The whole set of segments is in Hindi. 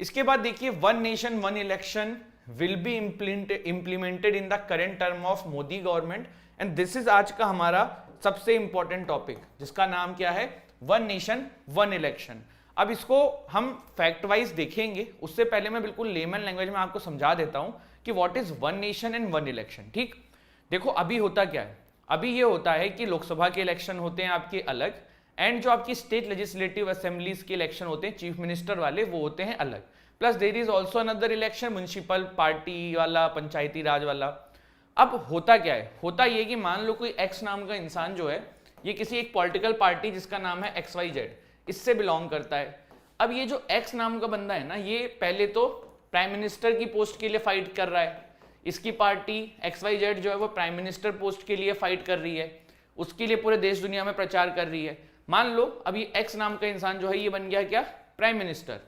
इसके बाद देखिए one nation one election will be implemented in the current term of Modi government and this is आज का हमारा सबसे इंपॉर्टेंट टॉपिक जिसका नाम क्या है, वन नेशन वन इलेक्शन। अब इसको हम फैक्ट वाइज देखेंगे, उससे पहले मैं बिल्कुल लेमन लैंग्वेज में आपको समझा देता हूं कि what is one nation and one election. ठीक, देखो अभी होता क्या है, अभी ये होता है कि लोकसभा के इलेक्शन होते हैं आपके अलग, एंड जो आपकी स्टेट लेजिस्लेटिव असेंबलीज के इलेक्शन होते हैं चीफ मिनिस्टर वाले, वो होते हैं अलग। Plus there is also another election municipal party वाला, पंचायती राज वाला। अब होता क्या है, होता ये कि मान लो कोई एक्स नाम का इंसान जो है, ये किसी एक पॉलिटिकल पार्टी जिसका नाम है XYZ, इससे बिलोंग करता है। अब ये जो एक्स नाम का बंदा है ना, ये पहले तो प्राइम मिनिस्टर की पोस्ट के लिए फाइट कर रहा है, इसकी पार्टी XYZ जो है वो प्राइम मिनिस्टर पोस्ट के लिए फाइट कर रही है, उसके लिए पूरे देश दुनिया में प्रचार कर रही है। मान लो अभी एक्स नाम का इंसान जो है ये बन गया क्या, प्राइम मिनिस्टर।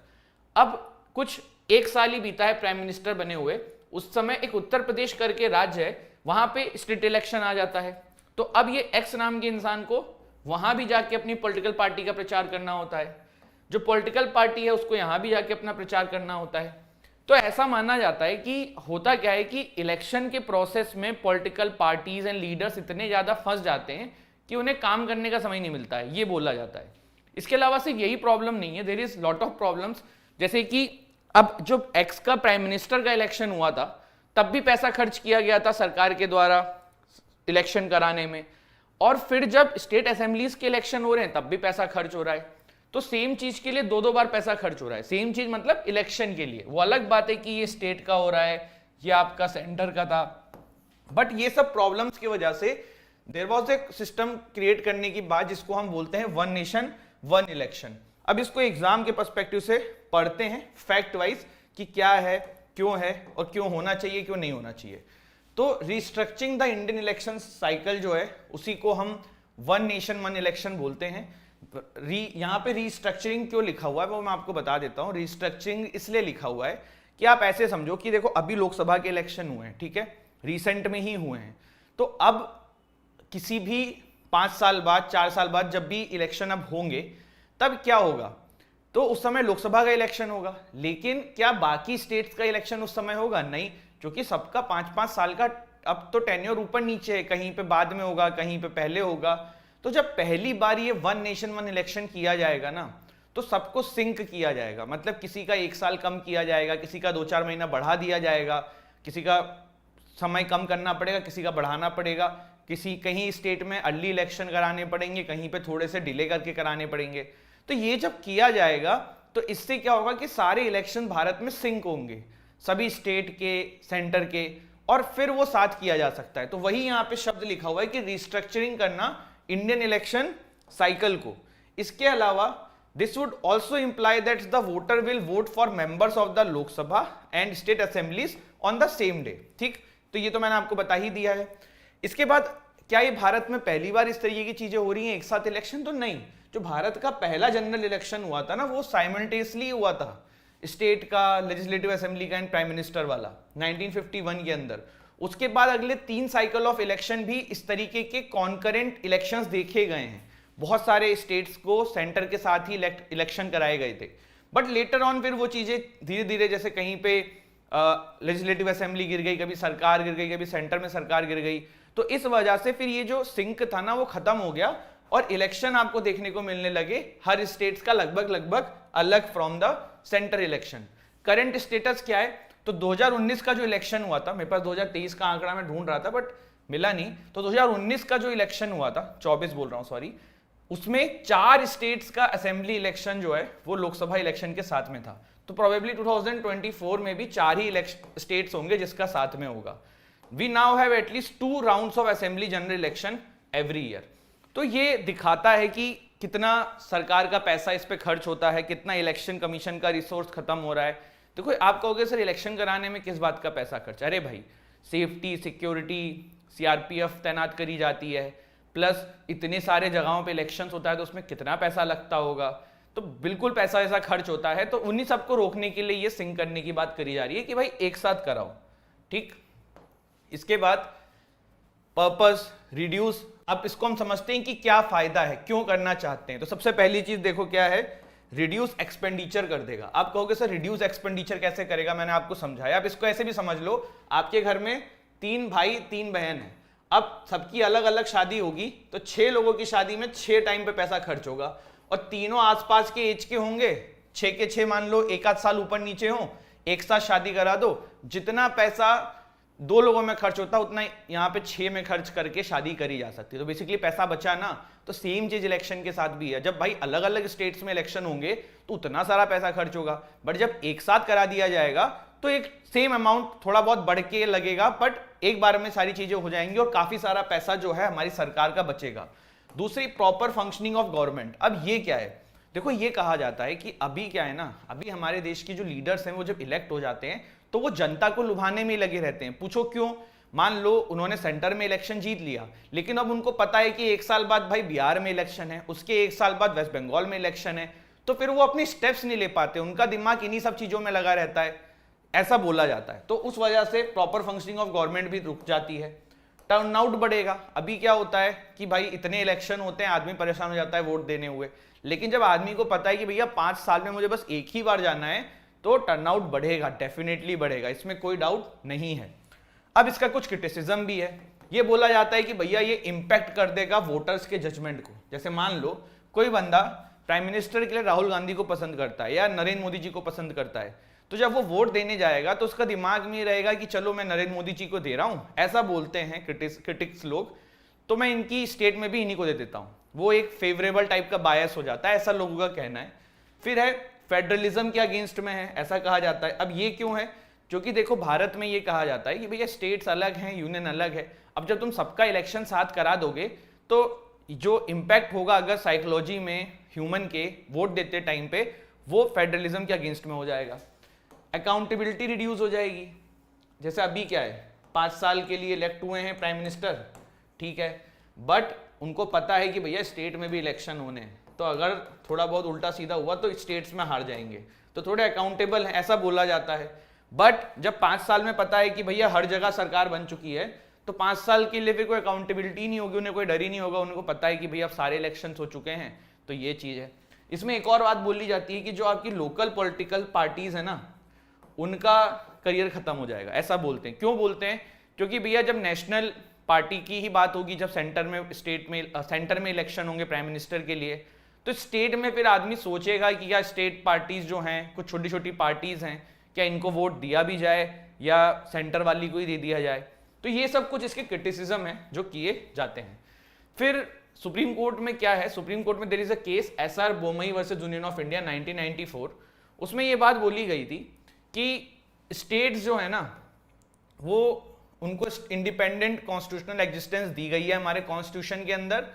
अब कुछ एक साल ही बीता है प्राइम मिनिस्टर बने हुए, उस समय एक उत्तर प्रदेश करके राज्य है, वहां पे स्टेट इलेक्शन आ जाता है। तो अब ये एक्स नाम के इंसान को वहां भी जाके अपनी पॉलिटिकल पार्टी का प्रचार करना होता है, जो पॉलिटिकल पार्टी है उसको यहां भी जाके अपना प्रचार करना होता है। तो ऐसा माना जाता है कि होता क्या है कि इलेक्शन के प्रोसेस में पॉलिटिकल पार्टीज एंड लीडर्स इतने ज्यादा फंस जाते हैं कि उन्हें काम करने का समय नहीं मिलता है, ये बोला जाता है। इसके अलावा सिर्फ यही प्रॉब्लम नहीं है, there is lot of problems. जैसे कि अब जो एक्स का प्राइम मिनिस्टर का इलेक्शन हुआ था, तब भी पैसा खर्च किया गया था सरकार के द्वारा इलेक्शन कराने में, और फिर जब स्टेट असेंबलीज के इलेक्शन हो रहे हैं तब भी पैसा खर्च हो रहा है। तो सेम चीज के लिए दो बार पैसा खर्च हो रहा है, सेम चीज मतलब इलेक्शन के लिए। वो अलग बात है कि ये स्टेट का हो रहा है, ये आपका सेंटर का था, बट ये सब प्रॉब्लम्स की वजह से there was a system create करने की बात जिसको हम बोलते हैं वन नेशन वन इलेक्शन। अब इसको एग्जाम के पर्सपेक्टिव से पढ़ते हैं फैक्ट वाइज कि क्या है, क्यों है और क्यों होना चाहिए, क्यों नहीं होना चाहिए। तो restructuring the Indian election cycle जो है उसी को हम वन नेशन वन इलेक्शन बोलते हैं। यहाँ पे रिस्ट्रक्चरिंग क्यों लिखा हुआ है वो मैं आपको बता देता हूँ। रिस्ट्रक्चरिंग इसलिए लिखा हुआ है कि आप ऐसे समझो कि देखो अभी लोकसभा के इलेक्शन हुए हैं, ठीक है, रिसेंट में ही हुए हैं। तो अब किसी भी 5 साल बाद 4 साल बाद जब भी इलेक्शन अब होंगे तब क्या होगा, तो उस समय लोकसभा का इलेक्शन होगा, लेकिन क्या बाकी स्टेट्स का इलेक्शन उस समय होगा? नहीं, क्योंकि सबका 5-5 साल का अब तो टेन्योर ऊपर नीचे है, कहीं पे बाद में होगा, कहीं पे पहले होगा। तो जब पहली बार ये वन नेशन वन इलेक्शन किया जाएगा ना, तो सबको सिंक किया जाएगा, मतलब किसी का 1 साल कम किया जाएगा, किसी का 2-4 महीना बढ़ा दिया जाएगा, किसी का समय कम करना पड़ेगा, किसी का बढ़ाना पड़ेगा, किसी कहीं स्टेट में अर्ली इलेक्शन कराने पड़ेंगे, कहीं पे थोड़े से डिले करके कराने पड़ेंगे। तो ये जब किया जाएगा तो इससे क्या होगा कि सारे इलेक्शन भारत में सिंक होंगे, सभी स्टेट के, सेंटर के, और फिर वो साथ किया जा सकता है। तो वही यहाँ पे शब्द लिखा हुआ है कि रिस्ट्रक्चरिंग करना इंडियन इलेक्शन साइकिल को। इसके अलावा this would also imply that the voter will vote for members of the Lok Sabha and state assemblies on the same day. ठीक, तो ये तो मैंने आपको बता ही दिया है। इसके बाद क्या ये भारत में पहली बार इस तरीके की चीजें हो रही हैं एक साथ इलेक्शन? तो नहीं, जो भारत का पहला जनरल इलेक्शन हुआ था ना, वो साइमल्टेनियसली हुआ था, स्टेट का, लेजिस्लेटिव असेंबली का एंड प्राइम मिनिस्टर वाला 1951 के अंदर। उसके बाद अगले 3 साइकिल ऑफ इलेक्शन भी इस तरीके के कॉन्करेंट इलेक्शंस देखे गए हैं, बहुत सारे स्टेट्स को सेंटर के साथ ही इलेक्शन कराए गए थे। बट लेटर ऑन फिर वो चीजें धीरे धीरे, जैसे कहीं पे लेजिस्लेटिव असेंबली गिर गई, कभी सरकार गिर गई, कभी सेंटर में सरकार गिर गई, तो इस वजह से फिर ये जो सिंक था ना वो खत्म हो गया, और इलेक्शन आपको देखने को मिलने लगे हर स्टेट्स का लगभग अलग from the centre election. Current status क्या है, तो 2019 का जो इलेक्शन हुआ था, मेरे पास 2023 का आंकड़ा मैं ढूंढ रहा था बट मिला नहीं, तो 2019 का जो इलेक्शन हुआ था, 24 बोल रहा हूं सॉरी, उसमें 4 स्टेट्स का असेंबली इलेक्शन जो है वो लोकसभा इलेक्शन के साथ में था। तो प्रोबेबली 2024 में भी 4 ही स्टेट्स होंगे जिसका साथ में होगा। We now have at least 2 rounds of assembly general election every year. तो ये दिखाता है कि कितना सरकार का पैसा इस पे खर्च होता है, कितना इलेक्शन कमीशन का रिसोर्स खत्म हो रहा है। देखो आप कहोगे सर इलेक्शन कराने में किस बात का पैसा खर्च? अरे भाई, सेफ्टी, सिक्योरिटी, सीआरपीएफ तैनात करी जाती है, प्लस इतने सारे जगहों पे इलेक्शंस होता है, तो उसमें कितना पैसा लगता होगा, तो बिल्कुल पैसा ऐसा खर्च होता है। तो उन्हीं सबको रोकने के लिए ये सिंक करने की बात करी जा रही है कि भाई एक साथ कराओ। ठीक, इसके बाद पर्पस, रिड्यूस। अब इसको हम समझते हैं कि क्या फायदा है, क्यों करना चाहते हैं। तो सबसे पहली चीज देखो क्या है, रिड्यूस एक्सपेंडिचर कर देगा। आप कहोगे सर रिड्यूस एक्सपेंडिचर कैसे करेगा, मैंने आपको समझाया। आप इसको ऐसे भी समझ लो, आपके घर में 3 भाई 3 बहन है, अब सबकी अलग अलग शादी होगी तो 6 लोगों की शादी में 6 टाइम पे पैसा खर्च होगा, और तीनों आसपास के एज के होंगे, 6 के 6 मान लो, एक आध साल ऊपर नीचे हो, एक साथ शादी करा दो, जितना पैसा 2 लोगों में खर्च होता उतना यहाँ पे 6 में खर्च करके शादी करी जा सकती है। तो बेसिकली पैसा बचा ना। तो सेम चीज इलेक्शन के साथ भी है, जब भाई अलग अलग स्टेट्स में इलेक्शन होंगे तो उतना सारा पैसा खर्च होगा, बट जब एक साथ करा दिया जाएगा तो एक सेम अमाउंट थोड़ा बहुत बढ़ के लगेगा, बट एक बार में सारी चीजें हो जाएंगी और काफी सारा पैसा जो है हमारी सरकार का बचेगा। दूसरी, प्रॉपर फंक्शनिंग ऑफ गवर्नमेंट। अब ये क्या है, देखो ये कहा जाता है कि अभी क्या है ना, अभी हमारे देश की जो लीडर्स हैं वो जब इलेक्ट हो जाते हैं तो वो जनता को लुभाने में ही लगे रहते हैं। पूछो क्यों? मान लो उन्होंने सेंटर में इलेक्शन जीत लिया, लेकिन अब उनको पता है कि 1 साल बाद भाई बिहार में इलेक्शन है, उसके 1 साल बाद वेस्ट बंगाल में इलेक्शन है, तो फिर वो अपनी स्टेप्स नहीं ले पाते, उनका दिमाग इन्हीं सब चीजों में लगा रहता है, ऐसा बोला जाता है। तो उस वजह से प्रॉपर फंक्शनिंग ऑफ गवर्नमेंट भी रुक जाती है, टर्नआउट बढ़ेगा। अभी क्या होता है कि भाई इतने इलेक्शन होते हैं, आदमी परेशान हो जाता है वोट देने हुए, लेकिन जब आदमी को पता है कि भैया 5 साल में मुझे बस एक ही बार जाना है, तो टर्नआउट बढ़ेगा, डेफिनेटली बढ़ेगा, इसमें कोई डाउट नहीं है। अब इसका कुछ क्रिटिसिज्म भी है, ये बोला जाता है कि भैया ये इंपैक्ट कर देगा वोटर्स के जजमेंट को। जैसे मान लो कोई बंदा प्राइम मिनिस्टर के लिए राहुल गांधी को पसंद करता है या नरेंद्र मोदी जी को पसंद करता है, तो जब वो वोट देने जाएगा तो उसका दिमाग में रहेगा कि चलो मैं नरेंद्र मोदी जी को दे रहा हूं, ऐसा बोलते हैं क्रिटिक्स लोग, तो मैं इनकी स्टेट में भी इन्हीं को दे देता हूं। वो एक फेवरेबल टाइप का बायस हो जाता है, ऐसा लोगों का कहना है। फिर है फेडरलिज्म के अगेंस्ट में है, ऐसा कहा जाता है। अब ये क्यों है? क्योंकि देखो भारत में ये कहा जाता है कि भैया स्टेट्स अलग हैं, यूनियन अलग है। अब जब तुम सबका इलेक्शन साथ करा दोगे तो जो इम्पैक्ट होगा अगर साइकोलॉजी में ह्यूमन के वोट देते टाइम पे, वो फेडरलिज्म के अगेंस्ट में हो जाएगा। अकाउंटेबिलिटी रिड्यूस हो जाएगी। जैसे अभी क्या है, 5 साल के लिए इलेक्ट हुए हैं प्राइम मिनिस्टर, ठीक है, बट उनको पता है कि भैया स्टेट में भी इलेक्शन होने हैं, तो अगर थोड़ा बहुत उल्टा सीधा हुआ तो स्टेट्स में हार जाएंगे, तो थोड़े अकाउंटेबल हैं, ऐसा बोला जाता है। बट जब 5 साल में पता है कि भैया हर जगह सरकार बन चुकी है, तो 5 साल के लिए फिर कोई अकाउंटेबिलिटी नहीं होगी, उन्हें कोई डर ही नहीं होगा, उनको पता है कि भैया अब सारे इलेक्शन हो चुके हैं। तो ये चीज है। इसमें एक और बात बोली जाती है कि जो आपकी लोकल पॉलिटिकल पार्टीज है ना, उनका करियर खत्म हो जाएगा, ऐसा बोलते हैं। क्यों बोलते हैं? क्योंकि भैया जब नेशनल पार्टी की ही बात होगी, जब सेंटर में इलेक्शन होंगे प्राइम मिनिस्टर के लिए, तो स्टेट में फिर आदमी सोचेगा कि क्या स्टेट पार्टीज जो हैं, कुछ छोटी छोटी पार्टीज हैं, क्या इनको वोट दिया भी जाए या सेंटर वाली को ही दे दिया जाए। तो ये सब कुछ इसके क्रिटिसिज्म है जो किए जाते हैं। फिर सुप्रीम कोर्ट में क्या है, सुप्रीम कोर्ट में there is a case SR Bommai versus union of India 1994। उसमें ये बात बोली गई थी कि स्टेट्स जो है ना, वो उनको इंडिपेंडेंट कॉन्स्टिट्यूशनल एग्जिस्टेंस दी गई है हमारे कॉन्स्टिट्यूशन के अंदर,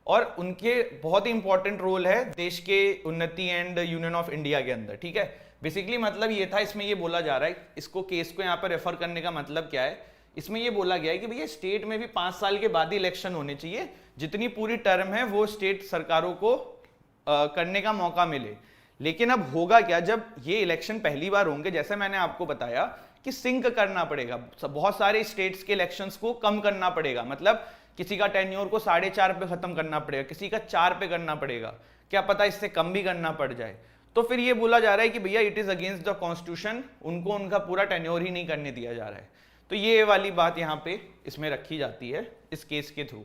और उनके बहुत ही इंपॉर्टेंट रोल है देश के उन्नति एंड यूनियन ऑफ इंडिया के अंदर, ठीक है। बेसिकली मतलब ये था, इसमें ये बोला जा रहा है, इसको केस को यहाँ पर रेफर करने का मतलब क्या है, इसमें ये बोला गया है कि भैया स्टेट में भी 5 साल के बाद ही इलेक्शन होने चाहिए, जितनी पूरी टर्म है वो स्टेट सरकारों को करने का मौका मिले। लेकिन अब होगा क्या, जब ये इलेक्शन पहली बार होंगे, जैसे मैंने आपको बताया कि सिंक करना पड़ेगा, बहुत सारे स्टेट्स के इलेक्शंस को कम करना पड़ेगा, मतलब किसी का टेन्योर को 4.5 पे खत्म करना पड़ेगा, किसी का 4 पे करना पड़ेगा, क्या पता इससे कम भी करना पड़ जाए। तो फिर ये बोला जा रहा है कि भैया it is against the constitution, उनको उनका पूरा टेन्योर ही नहीं करने दिया जा रहा है। तो ये वाली बात यहाँ पे इसमें रखी जाती है इस केस के थ्रू।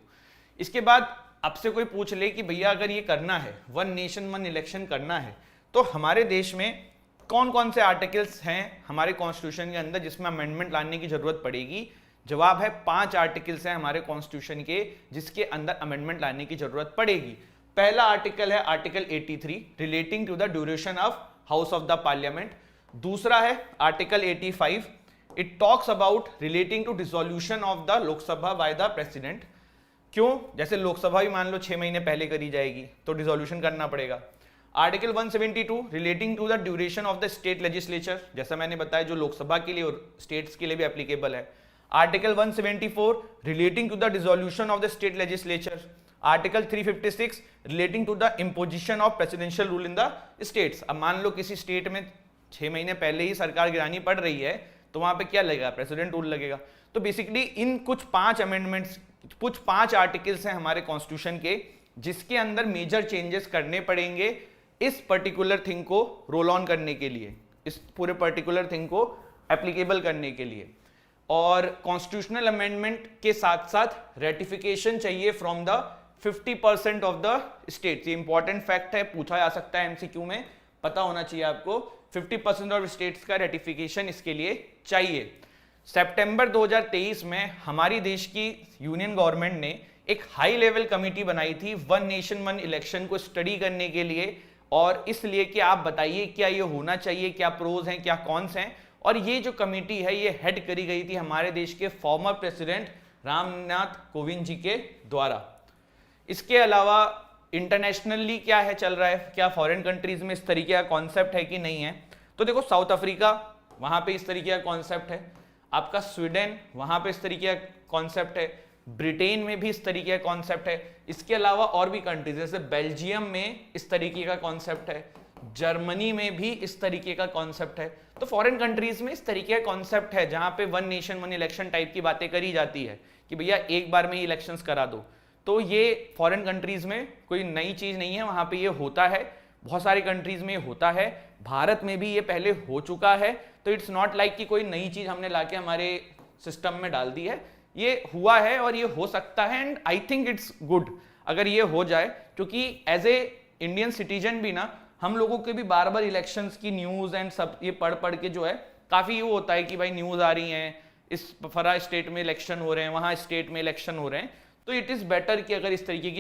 इसके बाद आपसे कोई पूछ ले कि भैया अगर ये करना है, 1 नेशन 1 इलेक्शन करना है, तो हमारे देश में कौन कौन से आर्टिकल्स हैं हमारे कॉन्स्टिट्यूशन के अंदर जिसमें अमेंडमेंट लाने की जरूरत पड़ेगी? जवाब है 5 आर्टिकल्स हैं हमारे कॉन्स्टिट्यूशन के जिसके अंदर अमेंडमेंट लाने की जरूरत पड़ेगी। पहला आर्टिकल है article 83 relating to the duration of house of the parliament. दूसरा है article 85, it talks about relating to dissolution of the Lok Sabha by the president. क्यों? जैसे लोकसभा भी मान लो 6 महीने पहले करी जाएगी तो डिसोल्यूशन करना पड़ेगा। Article 172 relating to the duration of the state legislature, जैसा मैंने बताया जो लोकसभा के लिए और स्टेट्स के लिए भी एप्लीकेबल है। Article 174 relating to the dissolution of the state legislature. Article 356 relating to the imposition of presidential rule in the states. अब मान लो किसी स्टेट में 6 महीने पहले ही सरकार गिरानी पड़ रही है, तो वहां पे क्या लगेगा? प्रेसिडेंट रूल लगेगा। तो बेसिकली इन कुछ 5 अमेंडमेंट्स, कुछ 5 आर्टिकल्स हैं हमारे कॉन्स्टिट्यूशन के जिसके अंदर मेजर चेंजेस करने पड़ेंगे इस पर्टिकुलर थिंग को रोल ऑन करने के लिए, इस पूरे पर्टिकुलर थिंग को एप्लीकेबल करने के लिए। और कॉन्स्टिट्यूशनल अमेंडमेंट के साथ साथ रेटिफिकेशन चाहिए from the 50% of the states. ये इंपॉर्टेंट फैक्ट है, पूछा जा सकता है एमसीक्यू में, पता होना चाहिए आपको। 50% ऑफ स्टेट्स का रेटिफिकेशन इसके लिए चाहिए। सितंबर 2023 में हमारी देश की यूनियन गवर्नमेंट ने एक हाई लेवल कमेटी बनाई थी वन नेशन वन इलेक्शन को स्टडी करने के लिए, और इसलिए कि आप बताइए क्या ये होना चाहिए, क्या प्रोज हैं, क्या कॉन्स हैं। और ये जो कमेटी है ये हेड करी गई थी हमारे देश के फॉर्मर प्रेसिडेंट रामनाथ कोविंद जी के द्वारा। इसके अलावा इंटरनेशनली क्या है चल रहा है, क्या फॉरेन कंट्रीज में इस तरीके का कॉन्सेप्ट है कि नहीं है। तो देखो साउथ अफ्रीका, वहां पे इस तरीके का कॉन्सेप्ट है। आपका स्वीडन, वहां पे इस तरीके का कॉन्सेप्ट है। ब्रिटेन में भी इस तरीके का कॉन्सेप्ट है। इसके अलावा और भी कंट्रीज जैसे बेल्जियम में इस तरीके का कॉन्सेप्ट है, जर्मनी में भी इस तरीके का कॉन्सेप्ट है। तो फॉरेन कंट्रीज में इस तरीके का कॉन्सेप्ट है जहां पे one nation one election type की बातें करी जाती है कि भैया एक बार में इलेक्शंस करा दो। तो ये फॉरेन कंट्रीज में कोई नई चीज नहीं है, वहां पे ये होता है, बहुत सारी कंट्रीज में होता है, भारत में भी ये पहले हो चुका है। तो इट्स नॉट लाइक कि कोई नई चीज हमने लाके हमारे सिस्टम में डाल दी है, ये हुआ है और ये हो सकता है। And I think it's good अगर ये हो जाए, क्योंकि एज ए इंडियन सिटीजन भी ना हम लोगों के भी बार बार इलेक्शंस की न्यूज एंड सब ये पढ़ पढ़ के जो है काफी वो होता है कि भाई न्यूज आ रही है, इस फरा स्टेट में इलेक्शन हो रहे हैं, वहां स्टेट में इलेक्शन हो रहे हैं। तो इट इज बेटर कि अगर इस तरीके की